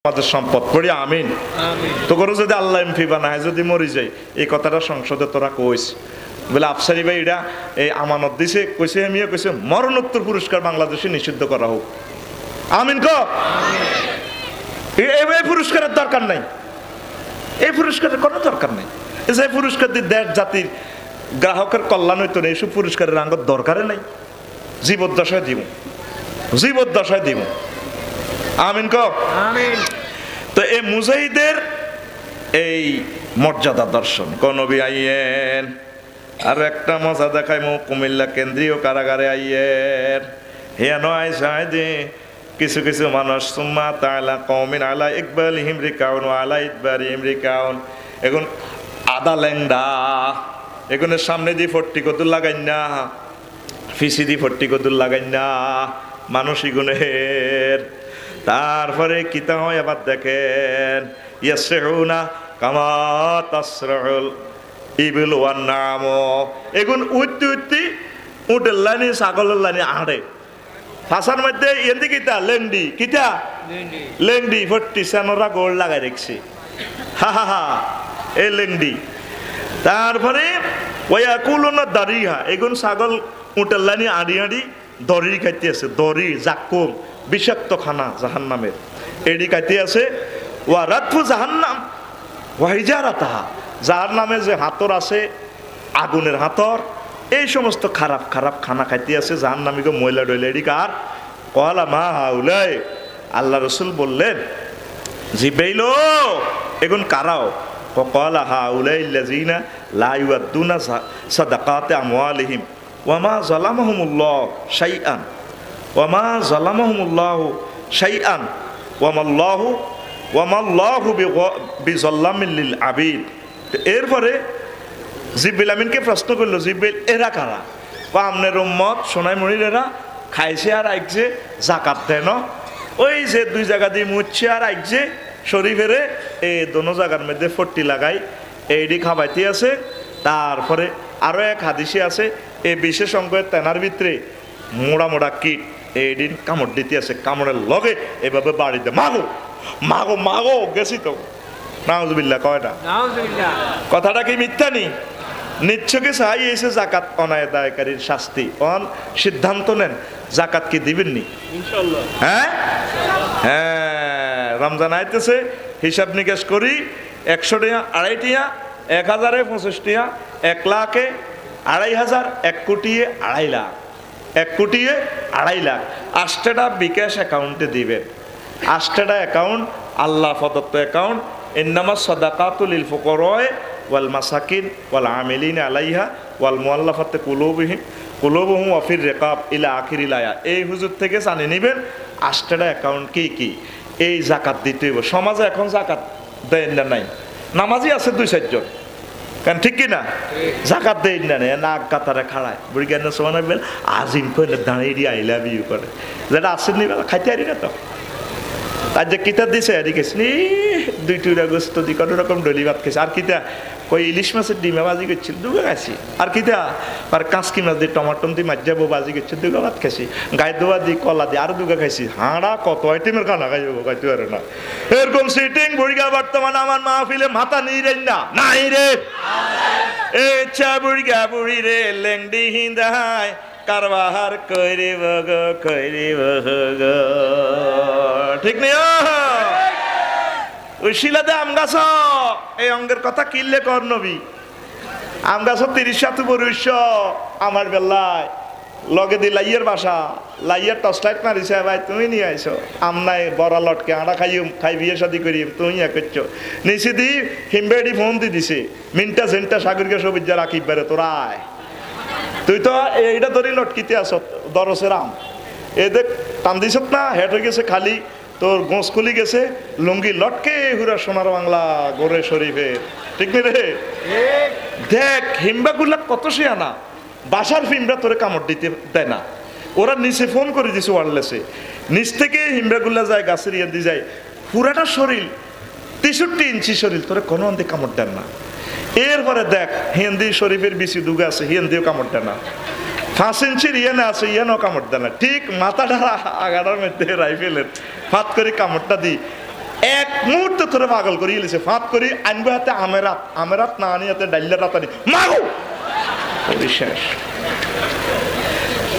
আমাদের সম্পদ পড়ি আমিন। তো করো যদি আল্লাহ এমপি বানায় যদি মরি যাই, এই কথাটা সংসদে তোরা কইস বলে আফসারি ভাই এটা এই আমানত দিছে, কইছে আমিও কইছে মরণোত্তর পুরস্কার বাংলাদেশে নিষিদ্ধ করা হোক। আমিন ক এই পুরস্কারের দরকার নাই, এই পুরস্কারের কোনো দরকার নাই। যে পুরস্কার দিয়ে দেশ জাতির গ্রাহকের কল্যাণ হইতো না, এইসব পুরস্কারের আঙ্গর দরকারে নাই। জীবদ্দশায় দিব, জীবদ্দশায় দিব। আমিন ক আমিন। তো এই মুজাহিদের এই মর্যাদা দর্শন কোন নবী আইয়েন। আর একটা মজা দেখাই মো কুমিল্লা কেন্দ্রীয় কারাগারে আইয়েন। হেন আইসাইদে কিছু কিছু মানুষ সুম্মা তাআলা কওমিন আলা ইকবালিহিম রিকাউন ওয়া আলা ইদবারিহিম রিকাউন। এখন আদা লেংডা এগুনের সামনে দিয়ে ফট্টি কদুর লাগাই না, ফিসি দিয়ে ফট্টি কদুর লাগাই না, মানুষ ইগুনের। তারপরে কিতা হয় আবার দেখেন, ইয়াসরুনা কামা তাসরুল ইবিল ওয়ান নাম। এগুন উঠতে উঠতে উটের লাইনে ছাগলের লাইনে আড়ে ফাঁসার মধ্যে এদি কিতা লেংডি, কিতা লেংডি ফট্টি সানোরা গোল লাগাই রেখছি। হা হা হা এই লেংডি। তারপরে ওয়া কুলুনা দারিহা এগুন ছাগল উটের লাইনে আড়ি আড়ি দড়ি খাইতে আছে, দড়ি জাকুম বিষাক্ত খানা জাহান্নামের এডি খাইতে আছে। ওয়া রাতফু জাহান্নাম ওয়াহিজারাতাহা জাহান্নামে যে হাতর আছে আগুনের হাতর, এই সমস্ত খারাপ খারাপ খানা খাইতে আছে জাহান্নামীকে ময়লা ডইলা। এডি কার কলা মা হাউলাই। আল্লাহ রসুল বললেন জিব্রাইল এগুন কারাও কলা হাউলাইল্লাযিনা লা ইউআদ্দুনা সাদাকাতে আমওয়ালিহিম ওয়ামা যালামাহুমুল্লাহ শাইআন ওয়ামা যালামাহুমুল্লাহু শাইআন ওয়ামাল্লাহু বিযাল্লামিল লিল আবিদ। এরপরে জিব্রাইল আমিনকে প্রশ্ন করলো, জিব্রাইল এরা কারা? বা আমনের উম্মত সোনাই মনির এরা খাইছে আর আইছে যাকাত দেয় না, ওই যে দুই জায়গা দিয়ে মুচ্ছে আর আইছে শরীফের এই দোনো জায়গার মধ্যে ফট্টি লাগাই এইডি খাবাইতে আছে। তারপরে আরো এক হাদিসে আছে এই বিশেষ অঙ্গের তেনার ভিতরে মোড়া মোড়া কীট এইদিন কামড় দিতে আছে, কামড়ের লগে এভাবে বাড়িতে মাগো মাগো মাগো গেছি তো। নাউজুবিল্লাহ কয়টা কথাটা কি মিথ্যা নি? নিচ্ছকে চাই এসে জাকাত অনাদায়কারীর শাস্তি অন সিদ্ধান্ত নেন জাকাত কি দিবেননি ইনশাআল্লাহ? হ্যাঁ হ্যাঁ রমজান আইতেছে, হিসাব নিকাশ করি 100 টাকা 2.5 টাকা 1000 25 টাকা 1 লাখে 2500 1 কোটি 2.5 লাখ 1 কোটি 2.5 লাখ 8টা বিকাশ অ্যাকাউন্টে দিবেন। 8টা অ্যাকাউন্ট আল্লাহ প্রদত্ত অ্যাকাউন্ট। ইন্নামাস সাদাকাতু লিল ফুকারা ওয়াল মাসাকিন ওয়াল আমিলিনা আলাইহা ওয়াল মুআল্লাফাতি কুলুবুহুম ওয়া ফির রিকাব ইলা আখিরিল আয়া। এই হুজুর থেকে জানিয়ে নেবেন 8টা অ্যাকাউন্ট কি কি। এই জাকাত দিতে হইব। সমাজে এখন জাকাত দেন না নাই, নামাজি আছে 2-4 জন, কারণ ঠিক কিনা জাকাত দেন না নাক কাতারে খাড়ায় বুড়ি জ্ঞান সমানে বেল আজিম করে দাঁড়িয়ে দিয়ে আই লাভ ইউ করে, যেটা আসেন নি বেলা খাইতে আরি না তো। তার যে কিতা দিছে আরি খেয়েছি 2 টুকরা গোস্ত দি কোনো রকম ডলি ভাত খেয়েছে। আর কিতা কই ইলিশ মাছের ডিমে বাজি করছিল 2 খাইছি। আর কিতা আর কাঁচকি মাছ দিয়ে টমাটম দিয়ে মাছ যাবো বাজি করছে 2 ভাত খাইছি। গায়ে দোয়া দি কলা দিয়ে আর 2 খাইছি। হাঁড়া কত আইটেমের খানা খাইবো খাইতে পারে না। এরকম সিটিং বুড়িগা বর্তমানে আমার মাহফিলে মাথা নিয়ে না নাই রে এচ্ছা বুড়িগা বুড়ি রে লেংডি হিন্দায় কারবার করিব গো করিব গো, ঠিক নেই? ওই শিলাতে আম গাছ এই অঙ্গের কথা কিনলে কর নবী। আম গাছ 30 বরুষ আমার বেলায় লগে দি লাইয়ের বাসা লাইয়ের টসলাইট মারিছে, ভাই তুমি নিয়ে আইছো আম নাই বড়া লটকে আড়া খাই বিয়ে শাদি করি তুমি করছো নিচে দি হিমবেডি ফোন দি দিছে মিনটা সেন্টা সাগরকে সবিজ্জা রাখিব বেড়ে তোরা তুই তো এইটা ধরি লটকিতে আস দরসের আম এ দেখ টান দিস না হেট হয়ে গেছে খালি তোর গোঁস খুলি গেছে লুঙ্গি লটকে হুরা সোনার বাংলা গোরে শরীফে, ঠিক নেই রে? দেখ হিমবাগুলা কত সে আনা বাসার ফিমরা তোরে কামড় দিতে দেয় না। ওরা নিচে ফোন করে দিছে ওয়ারলেসে, নিচ থেকে হিমরাগুলা যায় গাছের ইয়ে দিয়ে যায় পুরাটা শরীর 63 ইঞ্চি শরীর তোরে কোনো অন্তে কামড় দেন না। এরপরে দেখ হিন্দি শরীফের বিচি দুগা আছে হিন্দিও কামড় দেয় না। 5 ইঞ্চির ইয়েনে আছে ইয়েনও কামড় দেয় না। ঠিক মাথাটা আগাটার মধ্যে রাইফেলের ফাত করে কামড়টা দিই এক মুহূর্তে তোরে পাগল করি লিছে ফাঁপ করি আনবে হাতে আমেরাত না আনি হাতে ডাইলা রাতানি মাগো শেষ।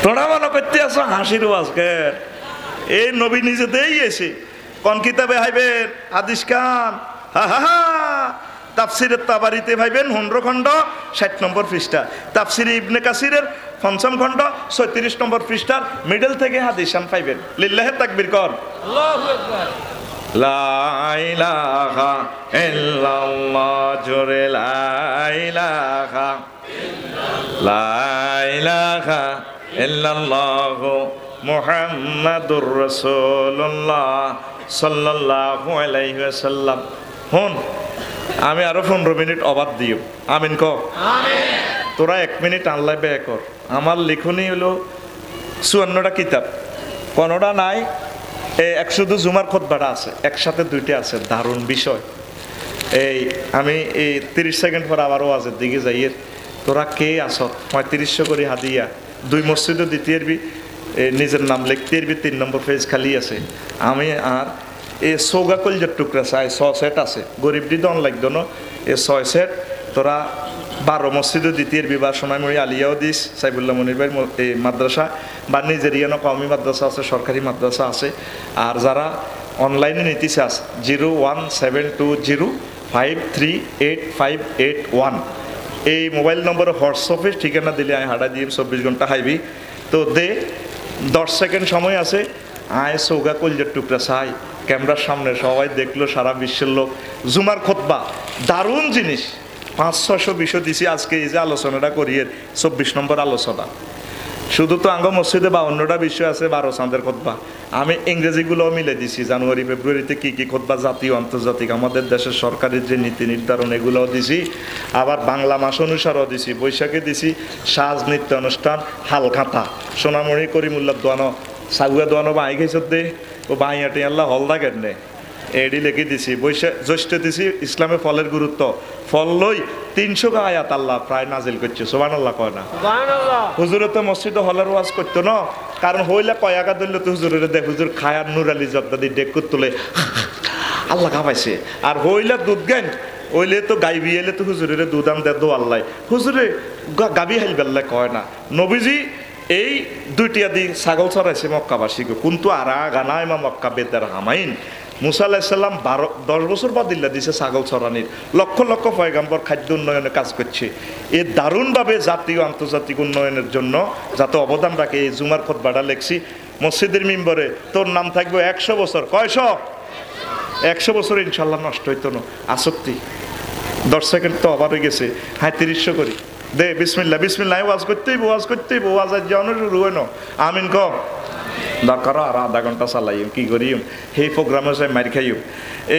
তোরা মনে করতে আসো হাসির আজকে এই নবী নিজে দেই এসে কোন কিতাবে হাইবেন হাদিস খান হা হা হা তাফসিরের তাবারিতে ভাইবেন 15 খণ্ড 60 নম্বর পৃষ্ঠা, তাফসিরে ইবনে কাসিরের 5ম খণ্ড 36 নম্বর পৃষ্ঠার মিডল থেকে হাদিসান পাইবেন। লিল্লাহি তাকবীর কর, আল্লাহু আকবার। লা ইলাহা ইল্লাল্লাহ জোরে লা ইলাহা ইল্লাল্লাহ, লা ইলাহা ইল্লাল্লাহ মুহাম্মাদুর রাসূলুল্লাহ সাল্লাল্লাহু আলাইহি ওয়াসাল্লাম। হন আমি আরো 15 মিনিট অবাদ দিও, আমিন ক আমিন। তোরা 1 মিনিট আল্লাহ ব্যয় কর। আমার লিখনি হলো 54টা কিতাব, কোনটা নাই শুধু জুমার খুতবাটা আছে, একসাথে দুইটা আছে, দারুণ বিষয়। এই আমি এই 30 সেকেন্ড পর আবার ওয়াজের দিকে যাই। তোরা কে আসো 3500 করে হাদিয়া, 2 মসজিদও দিতে পারবি, নিজের নাম লিখতে পারবি, 3 নম্বর পেজ খালি আছে। আমি আর এই সৌগা কলজার টুকরা চাই 6 সেট আছে, গরিব দি দন লাগতো না, এই 6 সেট তোরা 12 মসজিদও দিতে পারবি, বা সোনাইমুড়ি আলিয়াও দিস, সাইবুল্লাহ মনির ভাই এই মাদ্রাসা বা নিজের ইয়ানো কওমি মাদ্রাসা আছে, সরকারি মাদ্রাসা আছে। আর যারা অনলাইনে নিতে চাস 01720538581 এই মোবাইল নম্বরে হোয়াটসঅ্যাপে ঠিকানা দিলে আমি হাঁটা দিয়ে 24 ঘন্টা হাইবি। তো দে 10 সেকেন্ড সময় আছে, আয় সৌগা কলজার টুকরা চাই, ক্যামেরার সামনে সবাই দেখলো, সারা বিশ্বের লোক। জুমার খুতবা দারুণ জিনিস, 500-600 বিষয় দিছি। আজকে এই যে আলোচনাটা করিয়ে 24 নম্বর আলোচনা। শুধু তো আঙ্গ মসজিদে 52টা বিষয় আছে, 12 চাঁদের খুতবা। আমি ইংরেজিগুলোও মিলে দিছি, জানুয়ারি ফেব্রুয়ারিতে কি কি খুতবা, জাতীয় আন্তর্জাতিক আমাদের দেশের সরকারের যে নীতি নির্ধারণ এগুলোও দিছি। আবার বাংলা মাস অনুসারও দিছি, বৈশাখে দিছি সাজ নৃত্য অনুষ্ঠান, হালখাতা, সোনামণি করিমুল্লাহ দোয়ানো সাগুয়া দোয়ানো বাই খাইছ দে ও বাইয়াটি আল্লাহ হলদা কেটনে এডি লেখি দিছি। জ্যৈষ্ঠ দিছি ইসলামে ফলের গুরুত্ব, ফল লই 300 আয়াত আল্লাহ প্রায় নাজিল করছে, সুবহানাল্লাহ কয় না? হুজুরে তো মসজিদে হলের ওয়াজ করতো না, কারণ হইলে কয়াকা ধরলে তো হুজুরের দেখ, হুজুর খায়ার নুর আলী জর্দা দিয়ে ডেক তুলে আল্লাহ খাওয়াইছে। আর হইলে দুধ গাইন ওইলে তো গাইবি এলে তো হুজুরের দুধ আম দে দো আল্লাহ, হুজুরে গাবি হাইবেল্লা কয় না। নবীজি এই 2টি আদি ছাগল চড়াইছে মক্কাবাসীকে, কিন্তু আরা গানায় মা মক্কা বেতার হামাইন। মুসা আলাইহিস সালাম 10 বছর বাদিল্লা দিছে ছাগল চড়ানির, লক্ষ লক্ষ পয়গাম্বর খাদ্য উন্নয়নে কাজ করছে। এ দারুণভাবে জাতীয় আন্তর্জাতিক উন্নয়নের জন্য যাতে অবদান রাখে, এই জুমার খুতবাটা লেখছি মসজিদের মিম্বরে। তোর নাম থাকবে 100 বছর, কয়শো? 100 বছর ইনশাল্লাহ নষ্ট হইতো না। আসক্তি 10 সেকেন্ড তো আবার হয়ে গেছে, 3500 করি দে। বিসমিল্লাহ বিসমিল্লাহ, ওয়াজ করতেই ওয়াজ আজ যাওয়ানো শুরু হয় না। আমিন ক দরকার আর আধা ঘন্টা চালাইম, কি করিম সেই প্রোগ্রামে চাই মার খাইম।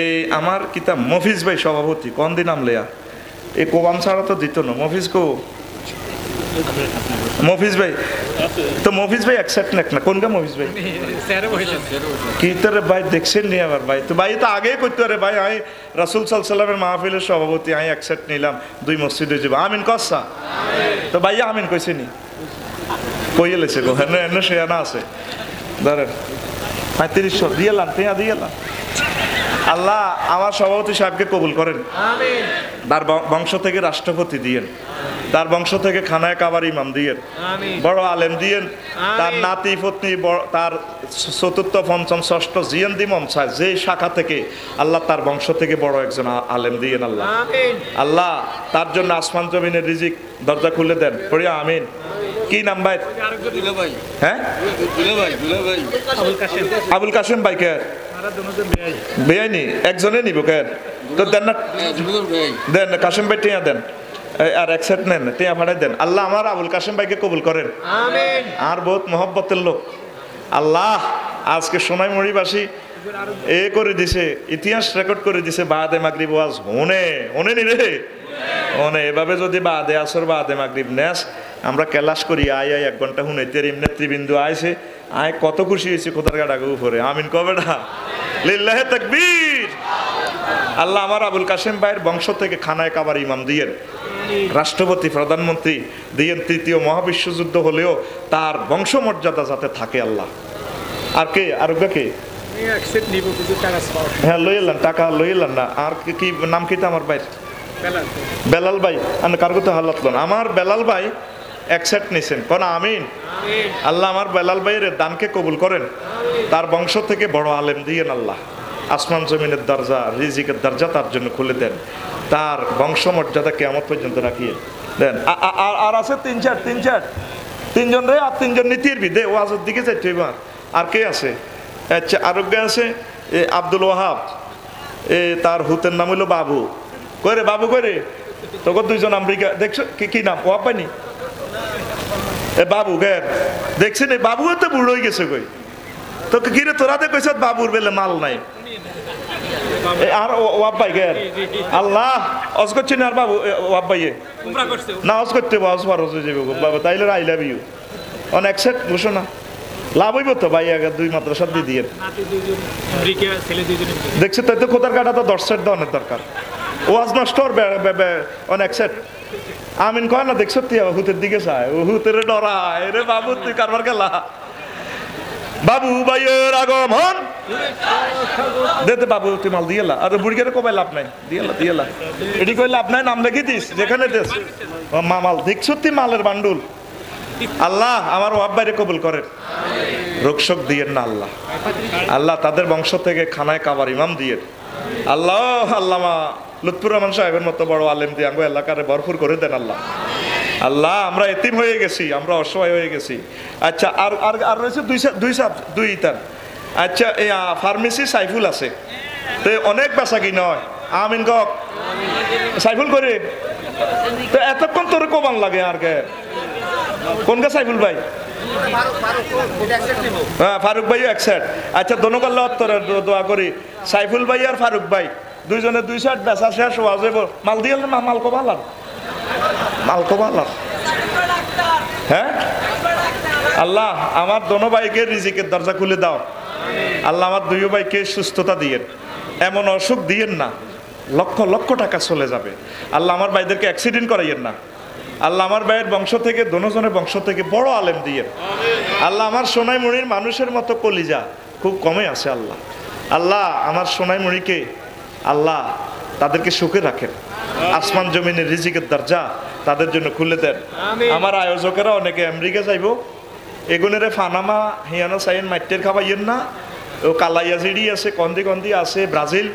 এই আমার কিতাব মফিজ ভাই সভাপতি কোন দিন আমলেয়া এই কোবাম ছাড়া তো দিত না। মফিজ কো মফিজ ভাই তো মফিজ ভাই একসেপ্ট নেক না, কোনটা মফিজ ভাই কি তোর ভাই দেখছেন নি আবার ভাই? তো ভাই তো আগেই করতে পারে ভাই, আমি রাসূল সাল্লাল্লাহু আলাইহি ওয়াসাল্লামের মাহফিলের সভাপতি, আমি একসেপ্ট নিলাম 2 মসজিদে যাব। আমিন কসা তো ভাই আমিন কইছে নি কইয়ে লেছে গো, হ্যাঁ এনে সে আনা আছে ধরেন 3500 দিয়েলাম, পেয়া দিয়েলাম। আল্লাহ আমার সভাপতি সাহেবকে কবুল করেন, আমিন। তার বংশ থেকে রাষ্ট্রপতি দিয়েন, তার বংশ থেকে খানায় কাবার ইমাম দিয়েন, বড় আলেম দিয়েন, তার নাতি পত্নী তার 4র্থ 5ম 6ষ্ঠ জিয়ান দিমন চায় যে শাখা থেকে, আল্লাহ তার বংশ থেকে বড় একজন আলেম দিয়েন আল্লাহ। আল্লাহ তার জন্য আসমান জমিনের রিজিক দরজা খুলে দেন, পড়ি আমিন। কি নাম ভাই? হ্যাঁ আবুল কাশেম ভাই। কে বেআইনি একজনে নিব কে? তো দেন না, দেন কাশেম ভাই টিয়া দেন, আর এক সেট নেন, টিয়া ভাড়াই দেন। আল্লাহ আমার আবুল কাশেম ভাইকে কবুল করেন, আমিন। আর বহুত মহব্বতের লোক আল্লাহ আজকে সোনাইমুড়িবাসী এ করে দিছে, ইতিহাস রেকর্ড করে দিছে। বাদে মাগরিব ওয়াজ হনে নি রে হনে। এভাবে যদি বাদে আসর বাদে মাগরিব নেস আমরা ক্লাস করি, আয় 1 ঘন্টা হুনাইতে নেতৃবৃন্দু আইছে, আয় কত খুশি হয়েছে খোদার গাড়াকে উপরে। আমিন কবে না? লিল্লাহি তাকবীর। আল্লাহ আমার আবুল কাশেম ভাইয়ের বংশ থেকে খানায় কাবার ইমাম দিয়েন, রাষ্ট্রপতি প্রধানমন্ত্রী দিয়েন। 3য় মহাবিশ্বযুদ্ধ হলেও তার বংশমর্যাদা যাতে থাকে আল্লাহ। আর কে? আর কে? হ্যাঁ লই এলাম টাকা লই এলাম না আর কি নাম কি আমার ভাই বেলাল ভাই আমি কার কথা হালাত আমার বেলাল ভাই অ্যাকসেপ্ট নিছেন কোন আমিন আল্লাহ আমার বেলাল ভাইয়ের দানকে কবুল করেন তার বংশ থেকে বড় আলেম দিয়েন আল্লাহ আসমান জমিনের দরজা রিজিকের দরজা তার জন্য খুলে দেন তার বংশ মর্যাদা কিয়ামত পর্যন্ত রাখিয়ে দেন আর আছে তিনজন রে আর তিনজন নীতির বিদে ওয়াজের দিকে যাইতে এবার আর কে আছে আচ্ছা আরোগ্য আছে আব্দুল ওয়াহাব তার হুতের নাম হইলো বাবু করে বাবু করে তোকে দুইজন আমেরিকা দেখছো কি নাম ওয়াব পাইনি বাবু গের দেখছেন এই বাবু তো বুড়ো হয়ে গেছে কই তোকে কিরে তোরা তো কইছ বাবুর বেলে মাল নাই আর ওয়াব ভাই গের আল্লাহ অজ করছি না আর বাবু ওয়াব ভাইয়ে না অজ করতে অজ ফরজ হয়ে যাবে বাবা তাইলে I love you on accept বুঝো না লাভ হইব তো ভাই আগে দুই মাদ্রাসা দিয়ে দিয়ে দেখছে তাই তো খোদার কাটা তো 10 সেট দেওয়ার দরকার ওয়াজ নষ্ট অন অ্যাকসেপ্ট আমিন কয় না দেখছ তুই হুতের দিকে চায় ও হুতের ডরায় রে বাবু তুই কারবার গেলা বাবু ভাইয়ের আগমন দেতে বাবু তুই মাল দিয়েলা আর বুড়িকে কবাই লাভ নাই দিয়েলা এটি কই লাভ নাই নাম লিখে দিস যেখানে দেশ মাল দেখছ তুই মালের বান্ডুল আল্লাহ আমার ওয়াব বাইরে কবুল করেন রোকশোক দিয়েন না আল্লাহ আল্লাহ তাদের বংশ থেকে খানায় কাবার ইমাম দিয়েন আল্লাহ আল্লামা লুৎফুর রহমান সাহেবের মতো বড় আলেম দিয়ে আঙ্গো এলাকারে ভরপুর করে দেন আল্লাহ আল্লাহ আমরা এতিম হয়ে গেছি আমরা অসহায় হয়ে গেছি আচ্ছা আর আর আর রয়েছে দুই ইতার আচ্ছা এই ফার্মেসি সাইফুল আছে তো অনেক বেচা কি নয় আমিন কক সাইফুল করে তো এতক্ষণ তোর কমান লাগে আর কে কোনটা সাইফুল ভাই হ্যাঁ ফারুক ভাইও একসাথ আচ্ছা দোনোকাল্লা দোয়া করি সাইফুল ভাই আর ফারুক ভাই দুইজনে 2 সেট বেচা শেষ হওয়া যাব মাল দিয়ে মাল কবালার হ্যাঁ আল্লাহ আমার দোনো ভাইকে রিজিকের দরজা খুলে দাও আল্লাহ আমার দুই ভাইকে সুস্থতা দিয়েন এমন অসুখ দিয়েন না লক্ষ লক্ষ টাকা চলে যাবে আল্লাহ আমার ভাইদেরকে অ্যাক্সিডেন্ট করাইয়েন না আল্লাহ আমার ভাইয়ের বংশ থেকে দোনোজনের বংশ থেকে বড় আলেম দিয়েন আল্লাহ আমার সোনাইমুড়ির মানুষের মতো কলিজা খুব কমে আছে আল্লাহ আল্লাহ আমার সোনাইমুড়িকে আল্লাহ তাদেরকে সুখে রাখেন আসমান জমিনের রিজিকের দরজা তাদের জন্য খুলে দেন আমার আয়োজকেরা অনেকে আমেরিকা যাইব এগুনের ফানামা হিয়ানো সাইন মাইটের খাবাইয়েন না ও কালাইয়া জিডি আছে কন্দি আছে ব্রাজিল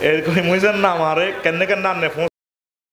এরকম মুইজান না আমারে কেন আনে